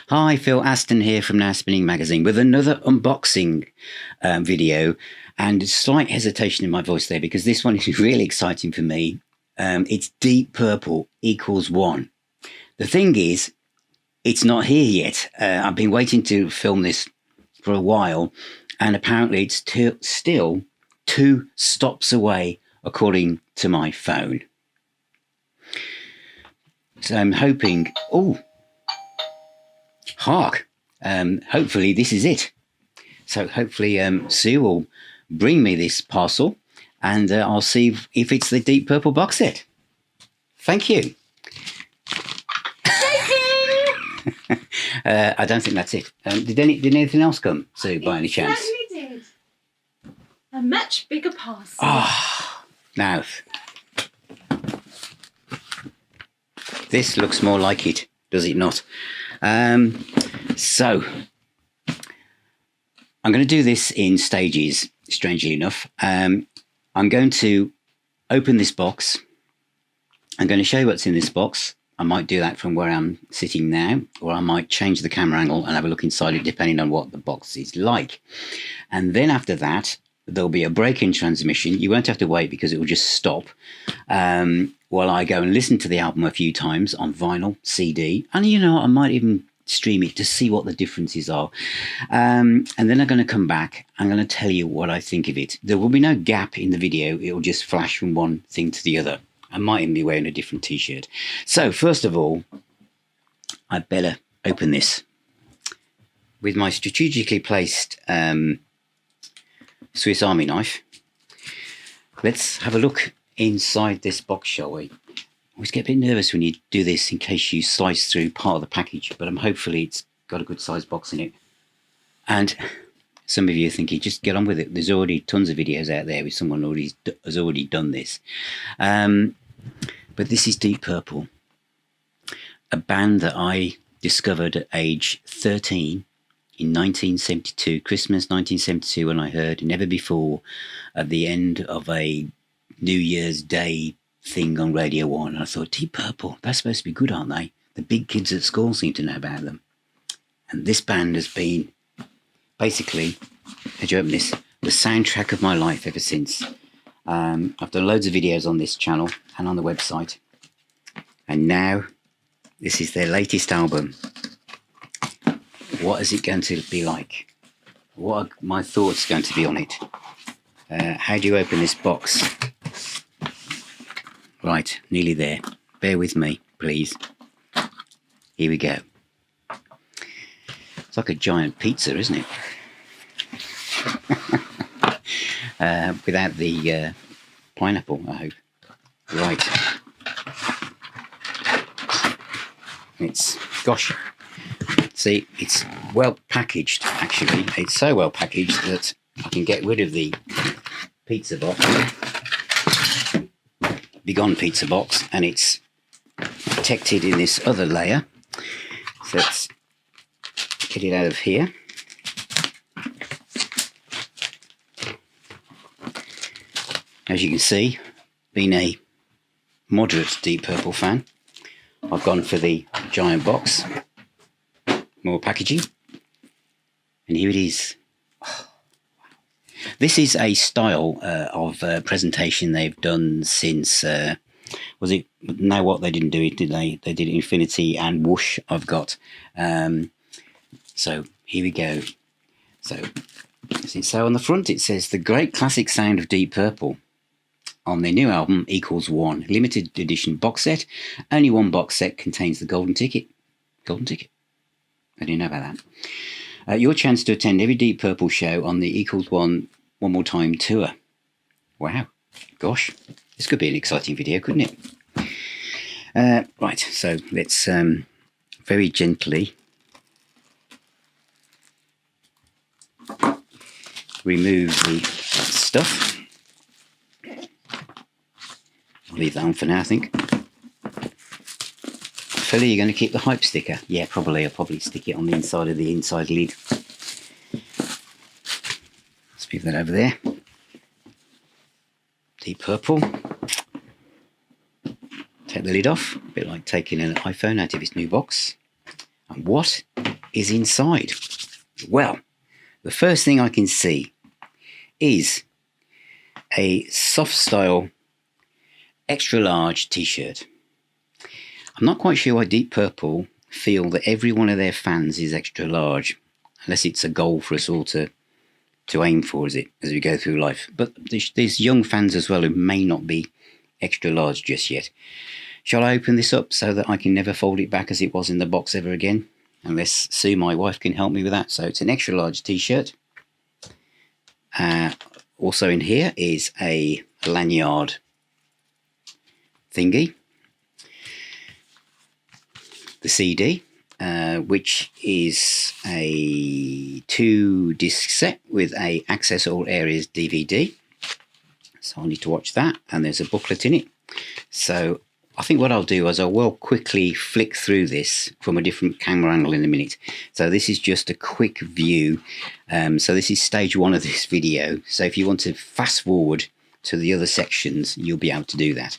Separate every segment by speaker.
Speaker 1: Hi, Phil Aston here from Now Spinning Magazine with another unboxing video, and a slight hesitation in my voice there because this one is really exciting for me. It's Deep Purple equals 1. The thing is, it's not here yet. I've been waiting to film this for a while, and apparently it's still 2 stops away according to my phone. So I'm hoping... Oh! Hark! Hopefully this is it. So hopefully Sue will bring me this parcel, and I'll see if it's the Deep Purple box set. Thank you. I don't think that's it. Did anything else come, Sue, by any chance?
Speaker 2: It certainly did. A much bigger parcel.
Speaker 1: Ah, now this looks more like it, does it not? So I'm going to do this in stages, strangely enough. I'm going to open this box. I'm going to show you what's in this box. I might do that from where I'm sitting now, or I might change the camera angle and have a look inside it depending on what the box is like. And then after that, there'll be a break in transmission. You won't have to wait because it will just stop while I go and listen to the album a few times on vinyl, CD. And you know, I might even stream it to see what the differences are. And then I'm going to come back. I'm going to tell you what I think of it. There will be no gap in the video. It will just flash from one thing to the other. I might even be wearing a different t-shirt. So first of all, I better open this with my strategically placed Swiss Army knife. Let's have a look inside this box, shall we? I always get a bit nervous when you do this in case you slice through part of the package, but hopefully it's got a good sized box in it. And some of you are thinking, just get on with it. There's already tons of videos out there with someone has already done this. But this is Deep Purple, a band that I discovered at age 13 in 1972, Christmas 1972, when I heard Never Before at the end of a New Year's Day thing on Radio 1. And I thought, Deep Purple, they're supposed to be good, aren't they? The big kids at school seem to know about them. And this band has been basically, had you open this, the soundtrack of my life ever since. I've done loads of videos on this channel and on the website. And now, this is their latest album. What is it going to be like? What are my thoughts going to be on it? How do you open this box? Right, nearly there. Bear with me, please. Here we go. It's like a giant pizza, isn't it? Without the pineapple, I hope. Right. It's, gosh, see, it's well packaged, actually. It's so well packaged that I can get rid of the pizza box. Begone pizza box, and it's protected in this other layer. So let's get it out of here. As you can see, being a moderate Deep Purple fan, I've gone for the giant box. More packaging. And here it is. Oh, wow. This is a style of presentation they've done since, was it, now what, they didn't do it, did they? They did Infinity and Whoosh, I've got. So here we go. So on the front it says, the great classic sound of Deep Purple. On their new album, equals 1. Limited edition box set. Only one box set contains the golden ticket. Golden ticket? I didn't know about that. Your chance to attend every Deep Purple show on the equals 1 One More Time tour. Wow. Gosh. This could be an exciting video, couldn't it? Right, so let's very gently remove the stuff. I'll leave that on for now, I think. Philly, you're going to keep the hype sticker? Yeah, probably. I'll probably stick it on the inside of the inside lid. Let's move that over there. Deep Purple. Take the lid off. A bit like taking an iPhone out of its new box. And what is inside? Well, the first thing I can see is a soft style extra large t-shirt. I'm not quite sure why Deep Purple feel that every one of their fans is extra large, unless it's a goal for us all to aim for as we go through life. But there's young fans as well who may not be extra large just yet. Shall I open this up so that I can never fold it back as it was in the box ever again? Unless Sue, my wife, can help me with that. So it's an extra large t-shirt. Also in here is a lanyard thingy. The CD, which is a 2-disc set with a Access All Areas DVD. So I'll need to watch that. And there's a booklet in it. So I think what I'll do is I will quickly flick through this from a different camera angle in a minute. So this is just a quick view. So this is stage 1 of this video. So if you want to fast forward to the other sections, you'll be able to do that.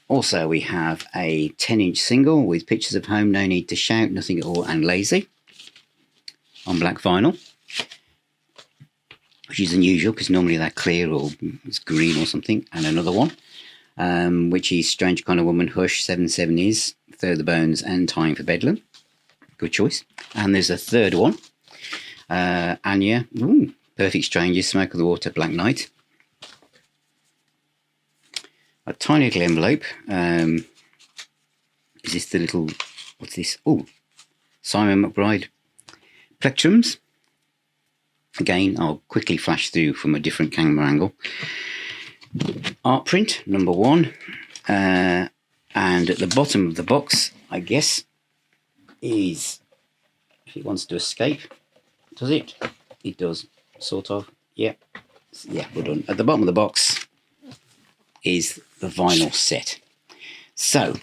Speaker 1: Also, we have a 10-inch single with pictures of home, no need to shout, nothing at all, and lazy on black vinyl, which is unusual because normally they're clear or it's green or something. And another one, which is Strange Kind of Woman, Hush, 7/7 is, Throw the Bones, and Time for Bedlam. Good choice. And there's a third one, Anya, Perfect Strangers, Smoke of the Water, Black Knight. A tiny little envelope. Is this the little, what's this? Oh, Simon McBride plectrums. Again, I'll quickly flash through from a different camera angle. Art print, number 1. And at the bottom of the box, I guess, is, if it wants to escape, does it? It does, sort of. Yeah, we're done. At the bottom of the box is the vinyl set. So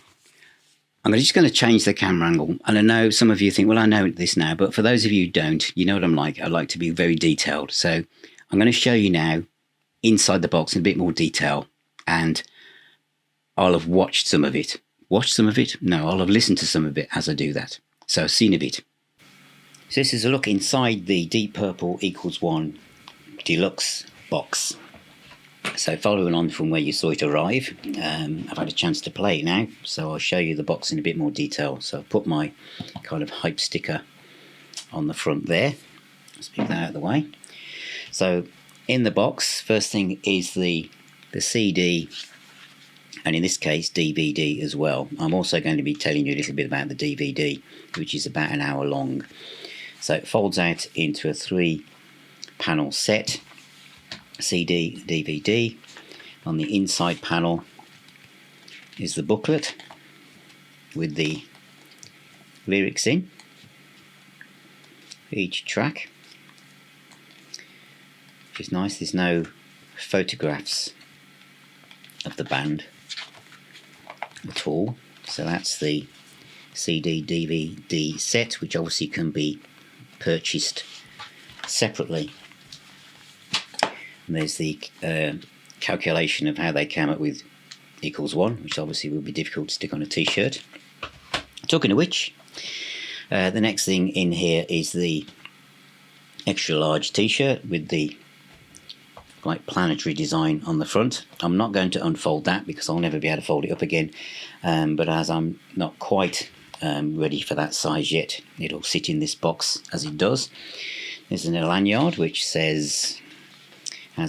Speaker 1: I'm just going to change the camera angle, and I know some of you think, well, I know this now, but for those of you who don't, you know what I'm like. I like to be very detailed. So I'm going to show you now inside the box in a bit more detail, and I'll have watched some of it. Watched some of it? No, I'll have listened to some of it as I do that. So seen a bit. So this is a look inside the Deep Purple Equals One Deluxe box. So following on from where you saw it arrive, I've had a chance to play it now, so I'll show you the box in a bit more detail. So I've put my kind of hype sticker on the front there. Let's move that out of the way. So in the box, first thing is the CD, and in this case DVD as well. I'm also going to be telling you a little bit about the DVD, which is about an hour long. So it folds out into a 3-panel set. CD, DVD. On the inside panel is the booklet with the lyrics in each track, which is nice. There's no photographs of the band at all, so that's the CD DVD set, which obviously can be purchased separately. And there's the calculation of how they came up with equals 1, which obviously will be difficult to stick on a t-shirt. Talking of which, the next thing in here is the extra large t-shirt with the like planetary design on the front. I'm not going to unfold that because I'll never be able to fold it up again, but as I'm not quite ready for that size yet, it'll sit in this box as it does. There's a lanyard which has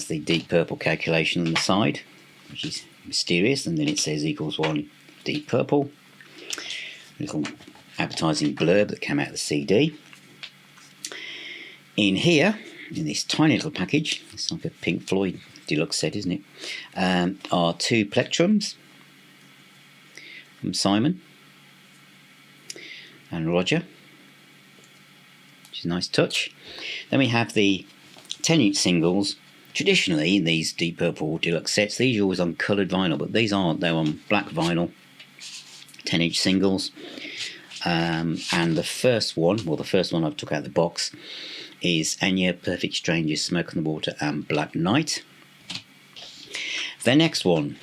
Speaker 1: the Deep Purple calculation on the side, which is mysterious, and then it says equals 1 Deep Purple. Little advertising blurb that came out of the CD. In here, in this tiny little package, it's like a Pink Floyd deluxe set, isn't it? Are 2 plectrums from Simon and Roger, which is a nice touch. Then we have the 10-inch singles. Traditionally, in these Deep Purple deluxe sets, these are always on coloured vinyl, but these aren't. They're on black vinyl, 10-inch singles. And the first one I've took out of the box, is Anya, Perfect Strangers, Smoke on the Water, and Black Knight. The next one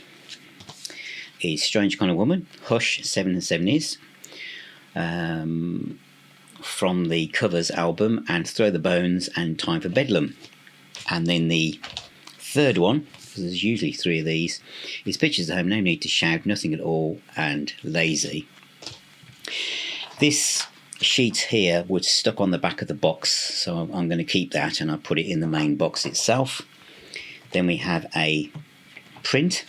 Speaker 1: is Strange Kind of Woman, Hush, 7/7 is. from the Covers album and Throw the Bones and Time for Bedlam. And then the third one, because there's usually 3 of these, is Pictures at Home, No Need to Shout, Nothing at All, and Lazy. This sheet here was stuck on the back of the box, so I'm going to keep that and I'll put it in the main box itself. Then we have a print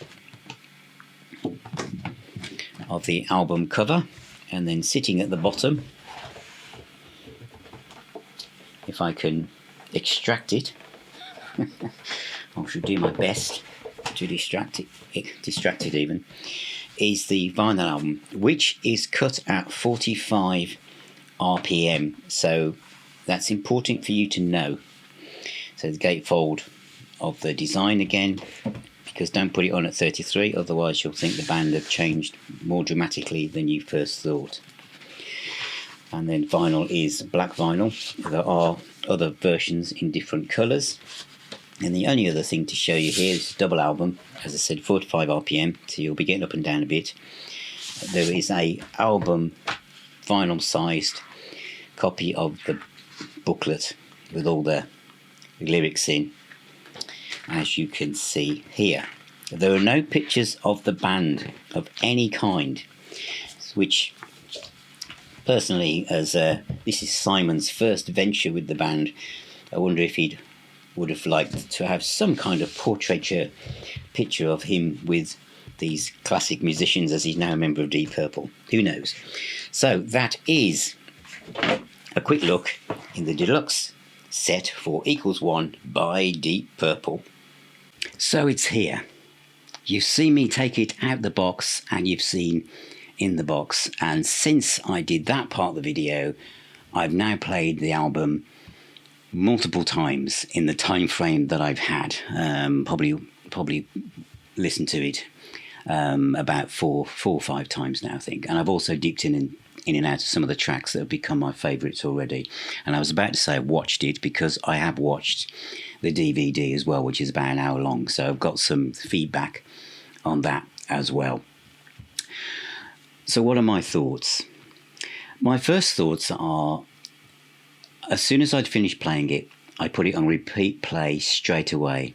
Speaker 1: of the album cover, and then sitting at the bottom, if I can extract it, I should do my best to distract it even, is the vinyl album, which is cut at 45 RPM, so that's important for you to know. So the gatefold of the design again, because don't put it on at 33, otherwise you'll think the band have changed more dramatically than you first thought. And then vinyl is black vinyl. There are other versions in different colours. And the only other thing to show you here is double album, as I said, 45 RPM, so you'll be getting up and down a bit. There is a album vinyl sized copy of the booklet with all the lyrics in, as you can see here. There are no pictures of the band of any kind, which personally, as this is Simon's first venture with the band, I wonder if he would have liked to have some kind of portraiture picture of him with these classic musicians, as he's now a member of Deep Purple. Who knows? So that is a quick look in the deluxe set for Equals One by Deep Purple. So it's here. You've seen me take it out the box and you've seen in the box, and since I did that part of the video, I've now played the album multiple times in the time frame that I've had. Probably listened to it about four or five times now, I think. And I've also dipped in and out of some of the tracks that have become my favourites already. And I was about to say I watched it, because I have watched the DVD as well, which is about an hour long. So I've got some feedback on that as well. So what are my thoughts? My first thoughts are, as soon as I'd finished playing it, I put it on repeat play straight away.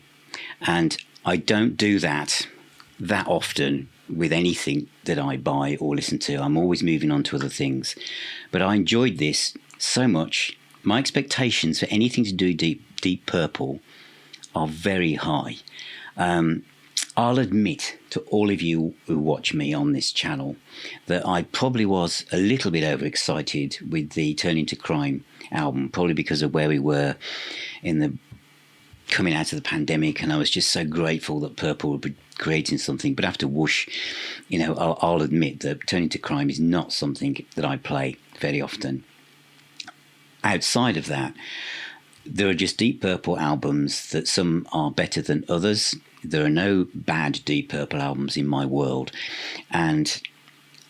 Speaker 1: And I don't do that often with anything that I buy or listen to. I'm always moving on to other things. But I enjoyed this so much. My expectations for anything to do Deep Purple are very high. I'll admit to all of you who watch me on this channel that I probably was a little bit overexcited with the Turning to Crime album, probably because of where we were in the coming out of the pandemic, and I was just so grateful that Purple would be creating something. But after Whoosh, I'll admit that Turning to Crime is not something that I play very often. Outside of that, there are just Deep Purple albums that some are better than others. There are no bad Deep Purple albums in my world. And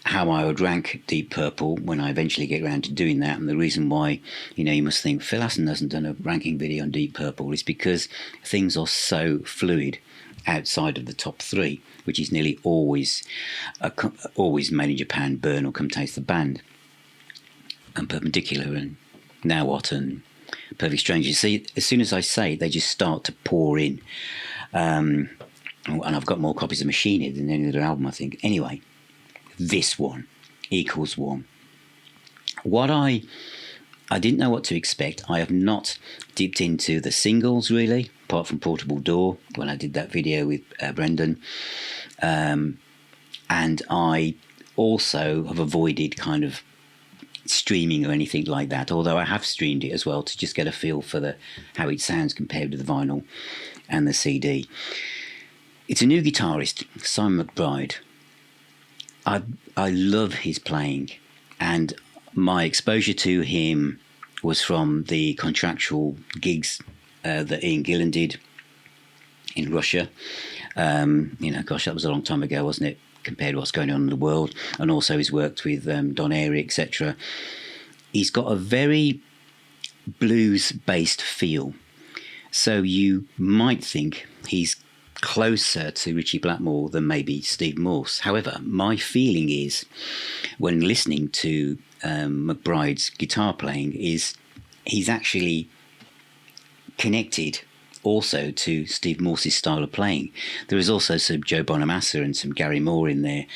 Speaker 1: how I would rank Deep Purple when I eventually get around to doing that, and the reason why, you must think Phil Aston hasn't done a ranking video on Deep Purple, is because things are so fluid outside of the top 3, which is nearly always Made in Japan, Burn, or Come Taste the Band, and Perpendicular, and Now What, and Perfect Strangers. See, as soon as I say it, they just start to pour in. And I've got more copies of Machine Head than any other album, I think. Anyway, this one, Equals One. What I didn't know what to expect. I have not dipped into the singles, really, apart from Portable Door, when I did that video with Brendan. And I also have avoided kind of streaming or anything like that, although I have streamed it as well to just get a feel for how it sounds compared to the vinyl and the CD. It's a new guitarist, Simon McBride. I love his playing, and my exposure to him was from the Contractual gigs that Ian Gillan did in Russia. Gosh, that was a long time ago, wasn't it, compared to what's going on in the world. And also he's worked with Don Airey, etc. He's got a very blues-based feel. So you might think he's closer to Ritchie Blackmore than maybe Steve Morse. However, my feeling is, when listening to McBride's guitar playing is he's actually connected also to Steve Morse's style of playing. There is also some Joe Bonamassa and some Gary Moore in there.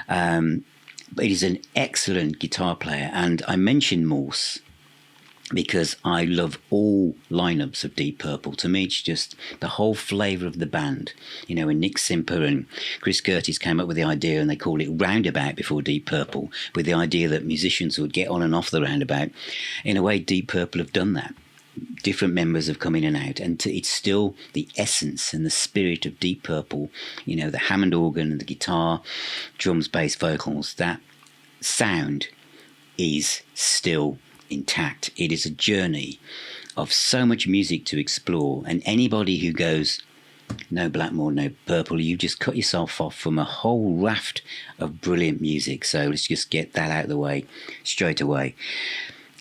Speaker 1: But he's an excellent guitar player. And I mention Morse because I love all lineups of Deep Purple. To me, it's just the whole flavour of the band. You know, when Nick Simper and Chris Curtis came up with the idea, and they called it Roundabout before Deep Purple, with the idea that musicians would get on and off the roundabout. In a way, Deep Purple have done that. Different members have come in and out, and it's still the essence and the spirit of Deep Purple. You know, the Hammond organ and the guitar, drums, bass, vocals, that sound is still intact. It is a journey of so much music to explore, and anybody who goes, no Blackmore, no Purple, you just cut yourself off from a whole raft of brilliant music. So let's just get that out of the way straight away.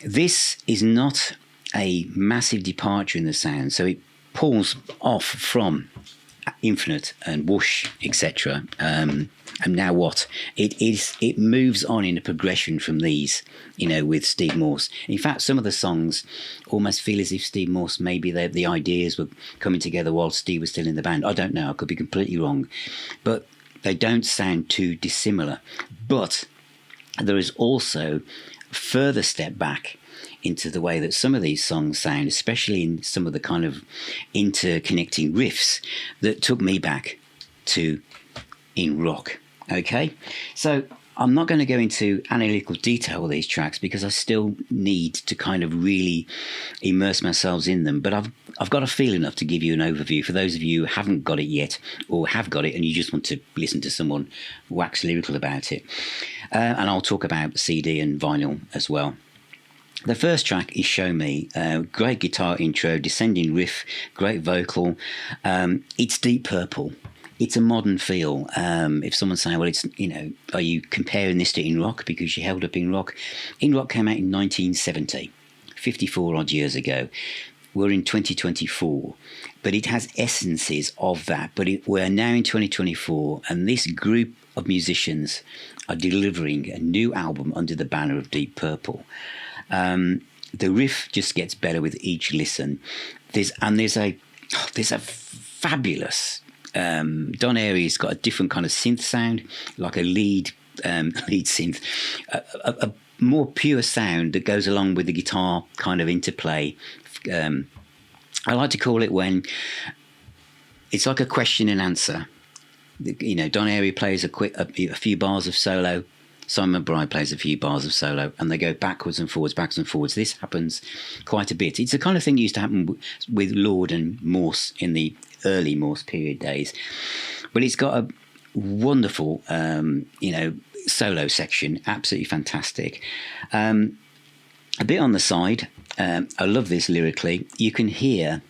Speaker 1: This is not a massive departure in the sound, so it pulls off from Infinite and Whoosh, etc. And Now What? It moves on in a progression from these, you know, with Steve Morse. In fact, some of the songs almost feel as if Steve Morse, maybe the ideas were coming together while Steve was still in the band. I don't know, I could be completely wrong. But they don't sound too dissimilar. But there is also a further step back into the way that some of these songs sound, especially in some of the kind of interconnecting riffs that took me back to In Rock. Okay, so I'm not going to go into analytical detail with these tracks because I still need to kind of really immerse myself in them, but I've got a feel enough to give you an overview for those of you who haven't got it yet, or have got it and you just want to listen to someone wax lyrical about it. And I'll talk about CD and vinyl as well. The first track is Show Me. Great guitar intro, descending riff, great vocal. It's Deep Purple. It's a modern feel. If someone's saying, well, it's, you know, are you comparing this to In Rock because you held up In Rock? In Rock came out in 1970, 54 odd years ago. We're in 2024, but it has essences of that. But we're now in 2024, and this group of musicians are delivering a new album under the banner of Deep Purple. The riff just gets better with each listen. There's a fabulous Don Airey's got a different kind of synth sound, like a lead synth, a more pure sound that goes along with the guitar kind of interplay. I like to call it when it's like a question and answer. You know, Don Airey plays a few bars of solo. Simon McBride plays a few bars of solo, and they go backwards and forwards, backwards and forwards. This happens quite a bit. It's the kind of thing that used to happen with Lord and Morse in the early Morse period days. But it's got a wonderful, solo section, absolutely fantastic. A bit on the side, I love this lyrically. You can hear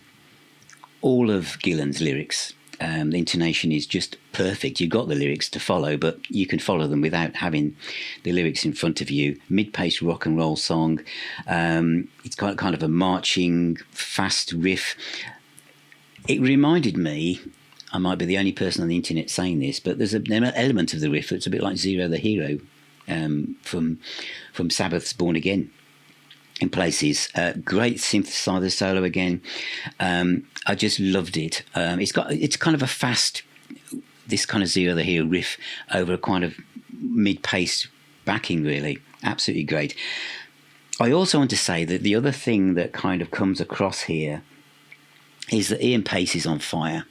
Speaker 1: all of Gillan's lyrics. The intonation is just perfect. You've got the lyrics to follow, but you can follow them without having the lyrics in front of you. Mid-paced rock and roll song. It's got kind of a marching, fast riff. It reminded me, I might be the only person on the internet saying this, but there's an element of the riff that's a bit like Zero the Hero from Sabbath's Born Again. In places, great synthesizer solo again. I just loved it. It's kind of a fast, this kind of Zero the Hero riff over a kind of mid-paced backing, really. Absolutely great. I also want to say that the other thing that kind of comes across here is that Ian Pace is on fire.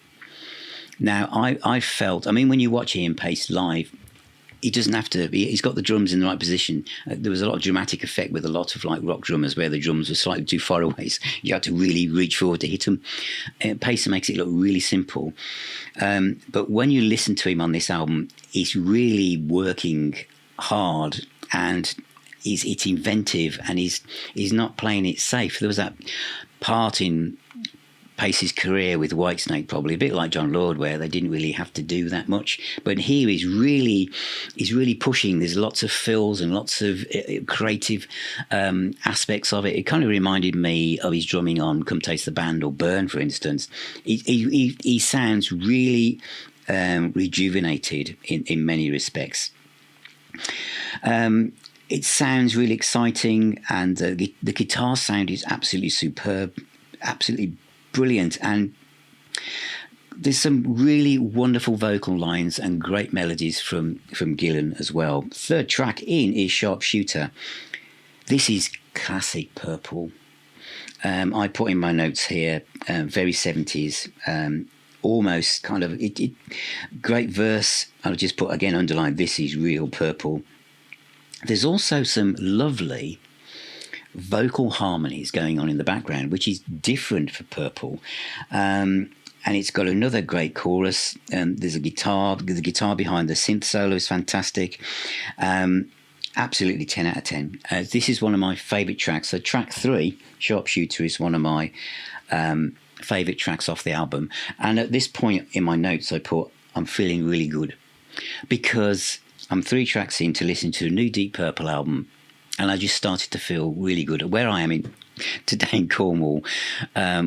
Speaker 1: Now, I felt, when you watch Ian Pace live, he doesn't have to. He's got the drums in the right position. There was a lot of dramatic effect with a lot of like rock drummers where the drums were slightly too far away. So you had to really reach forward to hit them. Pacer makes it look really simple. But when you listen to him on this album, he's really working hard, and it's inventive, and he's not playing it safe. There was that part in Pace's career with Whitesnake, probably a bit like John Lord, where they didn't really have to do that much. But here he's really pushing. There's lots of fills and lots of creative aspects of it. It kind of reminded me of his drumming on Come Taste the Band or Burn, for instance. He sounds really rejuvenated in many respects. it sounds really exciting, and the guitar sound is absolutely superb, absolutely brilliant, and there's some really wonderful vocal lines and great melodies from Gillan as well. Third track in is Sharpshooter. This is classic Purple. I put in my notes here, very 70s, almost kind of great verse. I'll just put again underlined, this is real Purple. There's also some lovely vocal harmonies going on in the background, which is different for Purple. And it's got another great chorus. There's a guitar. The guitar behind the synth solo is fantastic. Absolutely 10 out of 10. This is one of my favourite tracks. So track 3, Sharpshooter, is one of my favourite tracks off the album. And at this point in my notes, I put, I'm feeling really good. Because I'm 3 tracks in to listen to a new Deep Purple album, and I just started to feel really good. Where I am today in Cornwall,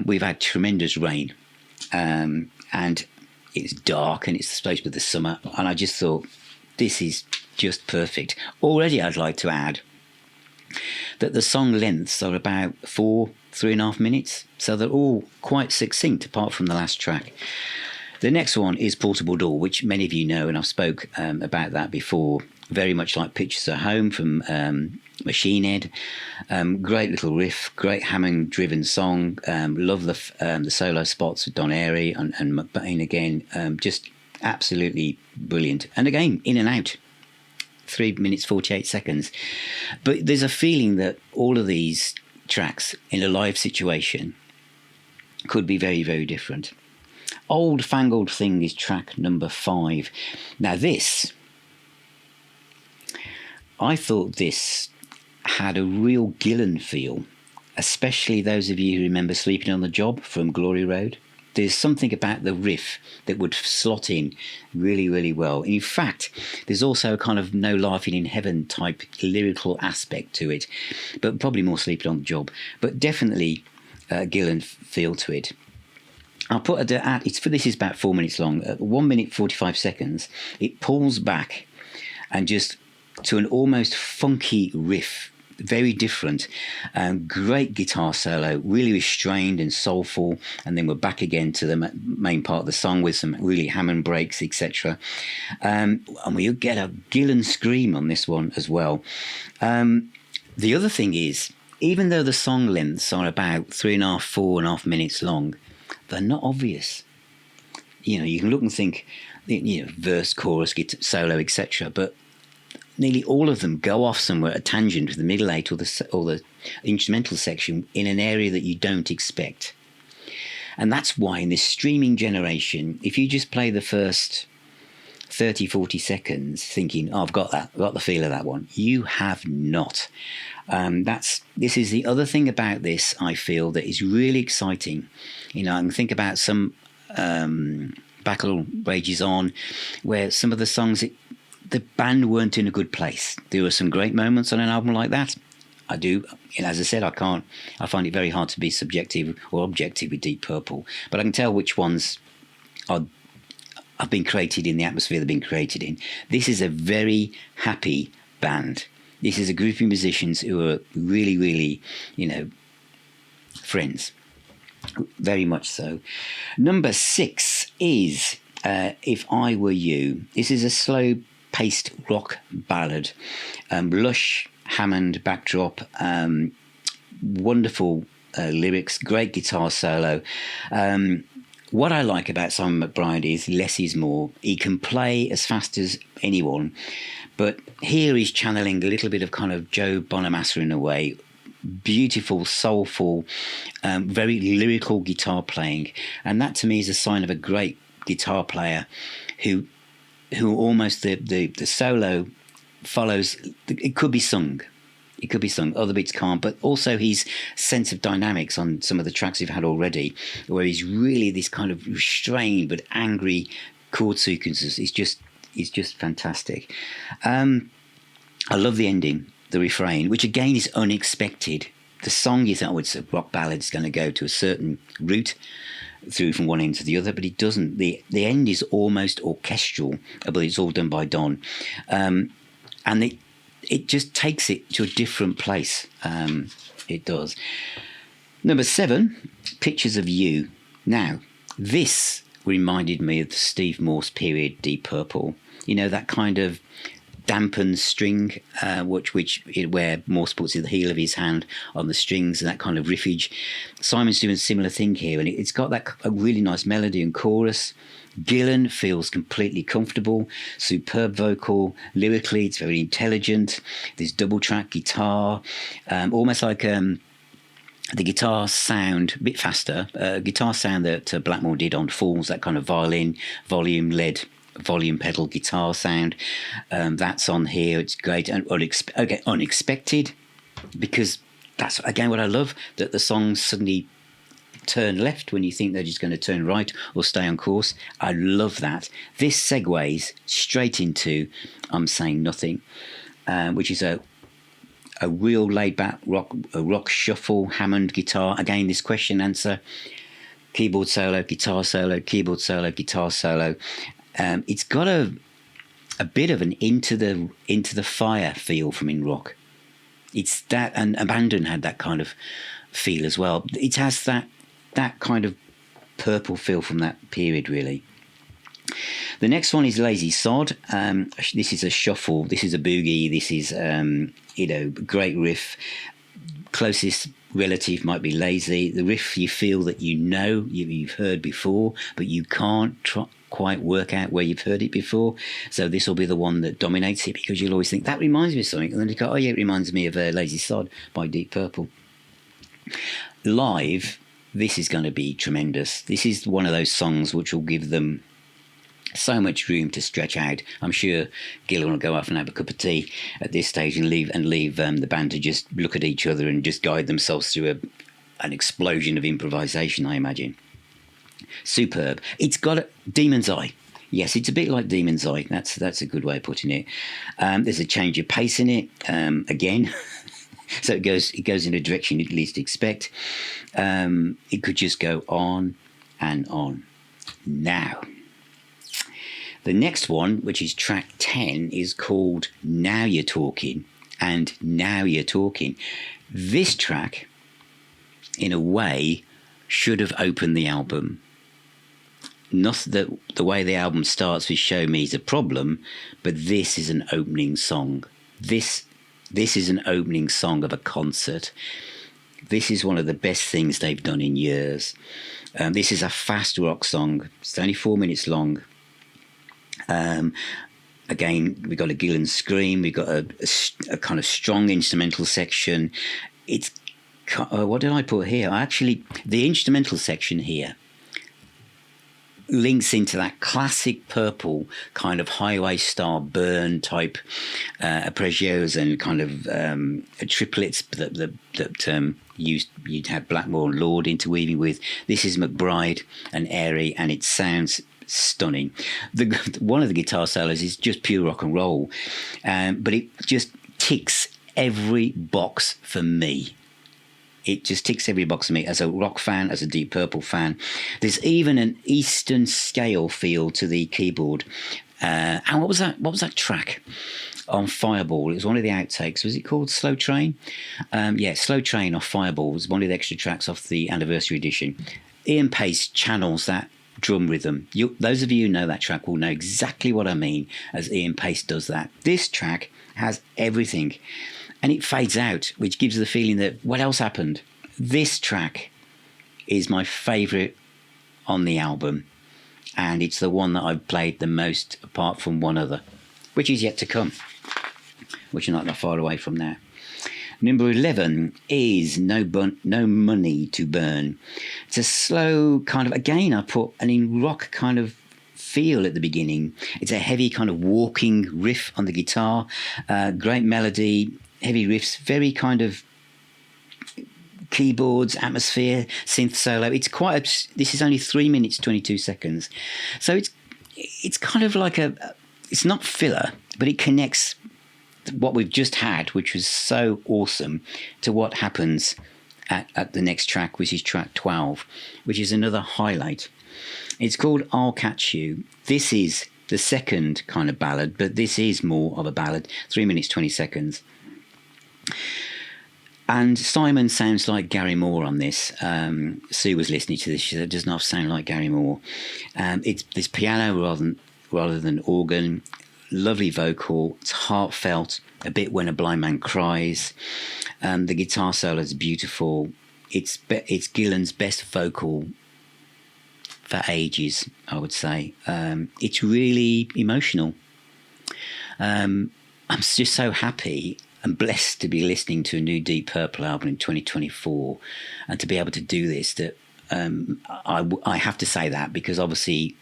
Speaker 1: we've had tremendous rain. And it's dark and it's supposed to be the summer, and I just thought this is just perfect. Already I'd like to add that the song lengths are about 3.5 minutes, so they're all quite succinct apart from the last track. The next one is Portable Door, which many of you know, and I've spoke about that before. Very much like Pictures at Home from Machine Head. Great little riff, great Hammond-driven song. Love the solo spots with Don Airey and McBain again. Just absolutely brilliant. And again, in and out. 3 minutes, 48 seconds. But there's a feeling that all of these tracks in a live situation could be very, very different. Old Fangled Thing is track number 5. Now this, I thought this had a real Gillan feel, especially those of you who remember Sleeping on the Job from Glory Road. There's something about the riff that would slot in really, really well. In fact, there's also a kind of No Laughing in Heaven type lyrical aspect to it, but probably more Sleeping on the Job, but definitely Gillan feel to it. I'll put this is about 4 minutes long. At 1 minute 45 seconds, it pulls back and just to an almost funky riff, very different. Great guitar solo, really restrained and soulful, and then we're back again to the main part of the song with some really Hammond breaks, etc. And we get a Gillan scream on this one as well. The other thing is, even though the song lengths are about 4.5 minutes long, they're not obvious. You can look and think, verse, chorus, guitar, solo, etc. But nearly all of them go off somewhere at a tangent with the middle eight or the instrumental section in an area that you don't expect. And that's why in this streaming generation, if you just play the first 30, 40 seconds thinking, I've got the feel of that one, you have not. This is the other thing about this, I feel, that is really exciting. I can think about some Battle Rages On, where some of the songs, the band weren't in a good place. There were some great moments on an album like that. I do, and as I said, I find it very hard to be subjective or objective with Deep Purple, but I can tell which ones have been created in the atmosphere they've been created in. This is a very happy band. This is a group of musicians who are really, really, friends. Very much so. Number 6 is If I Were You. This is a slow-paced rock ballad. Lush Hammond backdrop. Wonderful lyrics. Great guitar solo. What I like about Simon McBride is less is more. He can play as fast as anyone, but here he's channeling a little bit of kind of Joe Bonamassa in a way. Beautiful, soulful, very lyrical guitar playing, and that to me is a sign of a great guitar player who almost the solo follows. It could be sung. It could be sung, other bits can't, but also his sense of dynamics on some of the tracks we've had already, where he's really this kind of restrained but angry chord sequences. It's just fantastic. I love the ending, the refrain, which again is unexpected. The song, you think, it's a rock ballad, it's going to go to a certain route through from one end to the other, but it doesn't. The end is almost orchestral, but it's all done by Don. And it just takes it to a different place. It does. Number 7, Pictures of You. Now, this reminded me of the Steve Morse period Deep Purple. You know, that kind of dampened string, where Morse puts the heel of his hand on the strings and that kind of riffage. Simon's doing a similar thing here, and it's got a really nice melody and chorus. Gillan feels completely comfortable, superb vocal. Lyrically, it's very intelligent. There's double track guitar, almost like the guitar sound, a bit faster, guitar sound that Blackmore did on Falls, that kind of violin, volume-led, volume pedal guitar sound. That's on here. It's great and unexpected, because that's, again, what I love, that the songs suddenly turn left when you think they're just going to turn right or stay on course. I love that. This segues straight into I'm Saying Nothing, which is a real laid-back rock shuffle, Hammond guitar. Again, this question answer, keyboard solo, guitar solo, keyboard solo, guitar solo. It's got a bit of an into the fire feel from In Rock. It's that, and Abandon had that kind of feel as well. It has that kind of purple feel from that period, really. The next one is Lazy Sod. This is a shuffle. This is a boogie. This is, great riff. Closest relative might be Lazy. The riff you feel that you've heard before, but you can't quite work out where you've heard it before. So this will be the one that dominates it, because you'll always think, that reminds me of something. And then you go, oh yeah, it reminds me of Lazy Sod by Deep Purple. Live, this is going to be tremendous. This is one of those songs which will give them so much room to stretch out. I'm sure Gillan will go off and have a cup of tea at this stage and leave the band to just look at each other and just guide themselves through an explosion of improvisation, I imagine. Superb. It's got a Demon's Eye. Yes, it's a bit like Demon's Eye. That's a good way of putting it. There's a change of pace in it, again. So it goes in a direction you'd least expect. It could just go on and on. Now, the next one, which is track 10, is called Now You're Talking. And Now You're Talking. This track, in a way, should have opened the album. Not that the way the album starts with Show Me is a problem, but this is an opening song. This is an opening song of a concert. This is one of the best things they've done in years. This is a fast rock song. It's only 4 minutes long. Again, we've got a Gillan scream. We've got a kind of strong instrumental section. It's what did I put here? The instrumental section here links into that classic Purple kind of highway star burn type arpeggios and kind of triplets that you'd have Blackmore and Lord interweaving with. This is McBride and Airy, and it sounds stunning. One of the guitar solos is just pure rock and roll, but it just ticks every box for me. It just ticks every box for me as a rock fan, as a Deep Purple fan. There's even an Eastern scale feel to the keyboard. And what was that track on Fireball? It was one of the outtakes. Was it called Slow Train? Slow Train off Fireball was one of the extra tracks off the anniversary edition. Ian Pace channels that drum rhythm. Those of you who know that track will know exactly what I mean as Ian Pace does that. This track has everything. And it fades out, which gives the feeling that what else happened? This track is my favourite on the album, and it's the one that I've played the most, apart from one other, which is yet to come, which are not that far away from now. Number 11 is No Money to Burn. It's a slow kind of, again, I put an in rock kind of feel at the beginning. It's a heavy kind of walking riff on the guitar, great melody, heavy riffs, very kind of keyboards, atmosphere, synth solo. This is only 3 minutes 22 seconds, so it's kind of like it's not filler, but it connects what we've just had, which was so awesome, to what happens at the next track, which is track 12, which is another highlight. It's called I'll Catch You. This is the second kind of ballad, but this is more of a ballad, 3 minutes, 20 seconds. And Simon sounds like Gary Moore on this. Sue was listening to this. She said, it does not sound like Gary Moore. It's this piano rather than organ. Lovely vocal. It's heartfelt. A bit when a blind man cries. The guitar solo is beautiful. It's Gillan's best vocal for ages, I would say. It's really emotional. I'm just so happy and blessed to be listening to a new Deep Purple album in 2024 and to be able to do this. That I have to say that, because obviously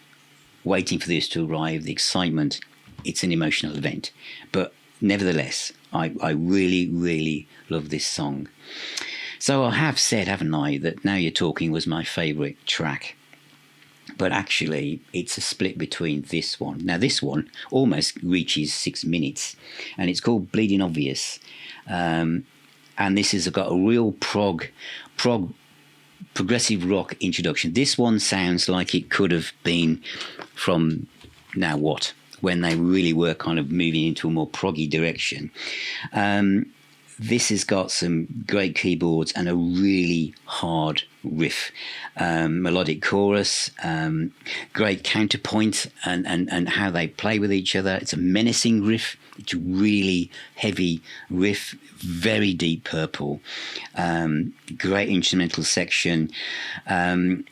Speaker 1: waiting for this to arrive, the excitement, it's an emotional event. But nevertheless, I really, really love this song. So I have said, haven't I, that Now You're Talking was my favourite track. But actually, it's a split between this one. Now, this one almost reaches 6 minutes, and it's called Bleeding Obvious. And this has got a real progressive rock introduction. This one sounds like it could have been from Now What, when they really were kind of moving into a more proggy direction. This has got some great keyboards and a really hard riff, melodic chorus, great counterpoint, and how they play with each other. It's a menacing riff. It's a really heavy riff, very Deep Purple. Great instrumental section. There's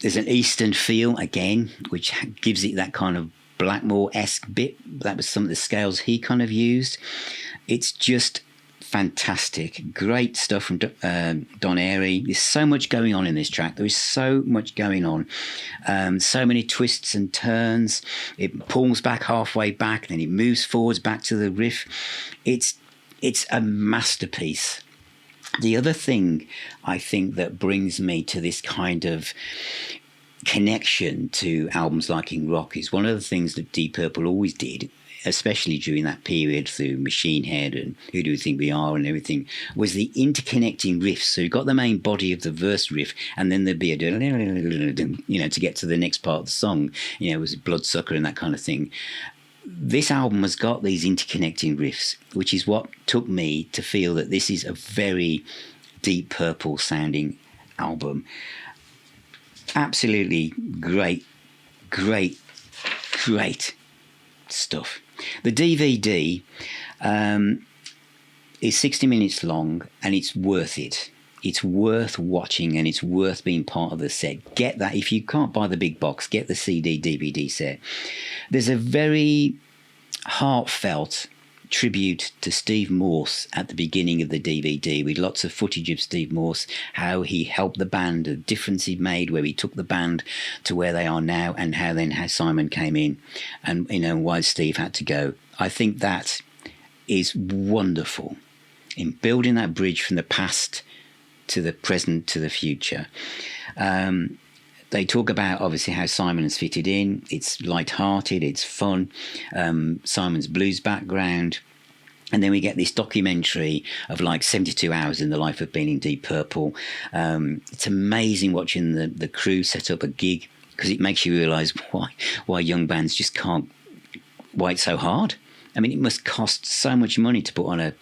Speaker 1: an Eastern feel again, which gives it that kind of Blackmore-esque bit. That was some of the scales he kind of used. It's just fantastic. Great stuff from Don Airey. There's so much going on in this track. There is so much going on. So many twists and turns. It pulls back halfway back, then it moves forwards back to the riff. It's a masterpiece. The other thing I think that brings me to this kind of connection to albums like In Rock is one of the things that Deep Purple always did, especially during that period through Machine Head and Who Do We Think We Are and everything, was the interconnecting riffs. So you've got the main body of the verse riff, and then there'd be a, to get to the next part of the song, it was Bloodsucker and that kind of thing. This album has got these interconnecting riffs, which is what took me to feel that this is a very Deep Purple sounding album. Absolutely great stuff. The DVD is 60 minutes long, and it's worth it. It's worth watching, and it's worth being part of the set. Get that. If you can't buy the big box, get the CD DVD set. There's a very heartfelt tribute to Steve Morse at the beginning of the DVD, with lots of footage of Steve Morse, how he helped the band, the difference he made, where he took the band to where they are now, and how Simon came in, and why Steve had to go. I think that is wonderful in building that bridge from the past to the present to the future. They talk about, obviously, how Simon has fitted in. It's light-hearted, it's fun. Simon's blues background. And then we get this documentary of 72 hours in the life of being in Deep Purple. It's amazing watching the crew set up a gig, because it makes you realise why young bands just can't, why it's so hard. I mean, it must cost so much money to put on a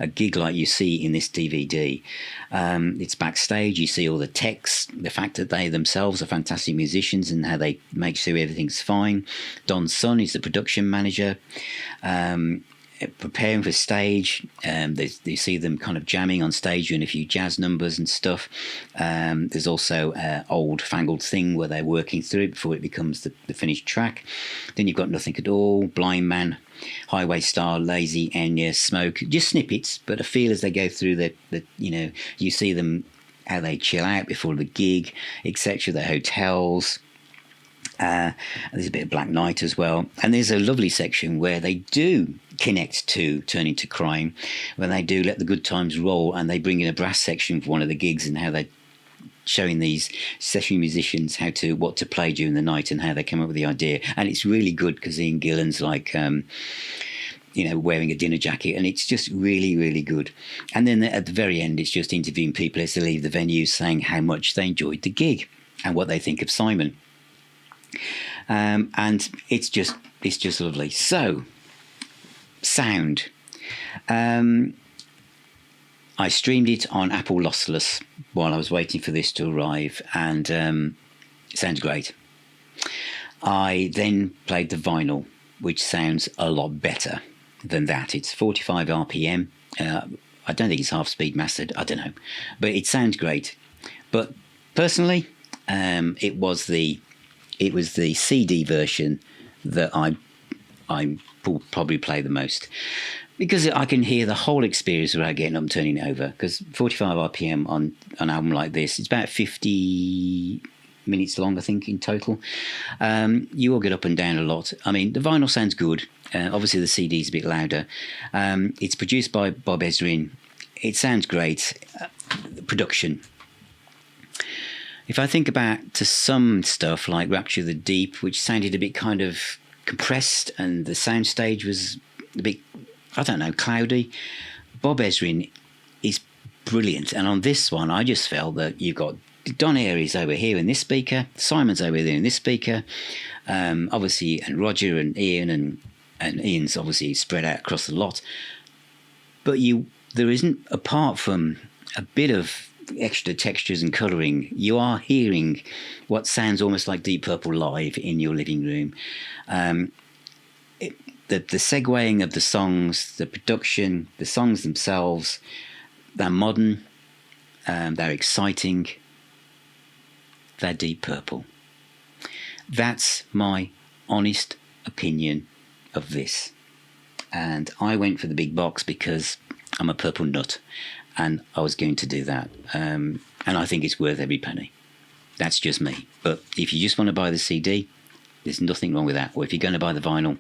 Speaker 1: gig like you see in this DVD. It's backstage. You see all the techs, the fact that they themselves are fantastic musicians, and how they make sure everything's fine. Don's son is the production manager. Preparing for stage, you see them kind of jamming on stage, doing a few jazz numbers and stuff. There's also an old fangled thing where they're working through it before it becomes the finished track. Then you've got Nothing at All, Blind Man, Highway Star, Lazy, Enya, Smoke, just snippets, but a feel as they go through the you see them, how they chill out before the gig, etc., the hotels. There's a bit of Black Knight as well. And there's a lovely section where they do connect to Turning to Crime, where they do Let the Good Times Roll, and they bring in a brass section for one of the gigs, and how they're showing these session musicians what to play during the night and how they come up with the idea. And it's really good, because Ian Gillan's wearing a dinner jacket, and it's just really, really good. And then at the very end, it's just interviewing people as they leave the venue, saying how much they enjoyed the gig and what they think of Simon. and it's just lovely. So, sound. I streamed it on Apple Lossless while I was waiting for this to arrive, and it sounds great. I then played the vinyl, which sounds a lot better than that. It's 45 RPM. I don't think it's half speed mastered. I don't know, but it sounds great. But personally, it was the CD version that I will probably play the most, because I can hear the whole experience without getting up and turning it over. Because 45 RPM on an album like this, it's about 50 minutes long, I think, in total. You will get up and down a lot. I mean, the vinyl sounds good. Obviously, the CD is a bit louder. It's produced by Bob Ezrin. It sounds great. Production. If I think back to some stuff like Rapture of the Deep, which sounded a bit kind of compressed, and the soundstage was a bit, I don't know, cloudy, Bob Ezrin is brilliant. And on this one, I just felt that you've got Don Aries over here in this speaker, Simon's over there in this speaker, obviously, and Roger and Ian, and Ian's obviously spread out across the lot. But there isn't, apart from a bit of extra textures and colouring, you are hearing what sounds almost like Deep Purple live in your living room. The segueing of the songs, the production, the songs themselves, they're modern, they're exciting, they're Deep Purple. That's my honest opinion of this. And I went for the big box because I'm a purple nut, and I was going to do that. And I think it's worth every penny. That's just me. But if you just want to buy the CD, there's nothing wrong with that. Or if you're going to buy the vinyl,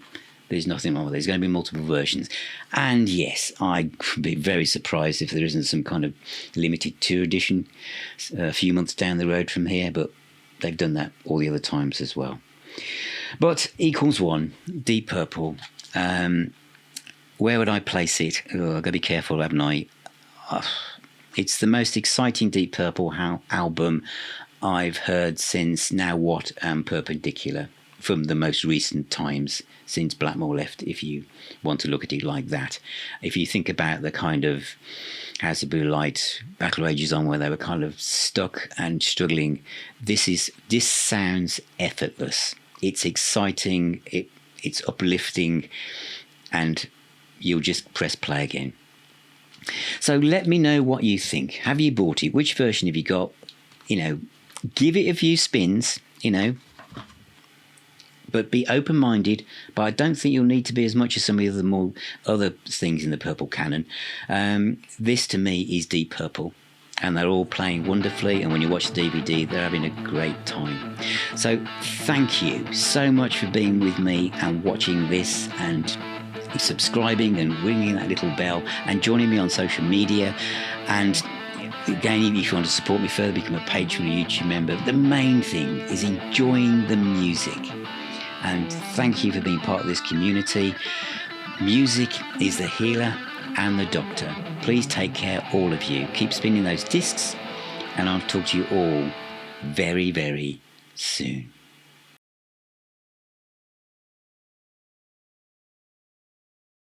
Speaker 1: there's nothing wrong with it. There's going to be multiple versions. And yes, I'd be very surprised if there isn't some kind of limited tour edition a few months down the road from here. But they've done that all the other times as well. But equals one, Deep Purple. Where would I place it? Oh, I've got to be careful, haven't I? It's the most exciting Deep Purple album I've heard since Now What and Perpendicular, from the most recent times since Blackmore left, if you want to look at it like that. If you think about the kind of House of Blue Light, Battle Rages On, where they were kind of stuck and struggling, this sounds effortless. It's exciting, it's uplifting, and you'll just press play again. So let me know what you think. Have you bought it? Which version have you got? Give it a few spins, but be open-minded. But I don't think you'll need to be as much as some of the other things in the Purple canon. This, to me, is Deep Purple, and they're all playing wonderfully. And when you watch the DVD, they're having a great time. So thank you so much for being with me and watching this, and subscribing and ringing that little bell and joining me on social media. And again, if you want to support me further, become a patron or YouTube member. The main thing is enjoying the music, and thank you for being part of this community. Music is the healer and the doctor. Please take care, all of you. Keep spinning those discs, and I'll talk to you all very, very soon.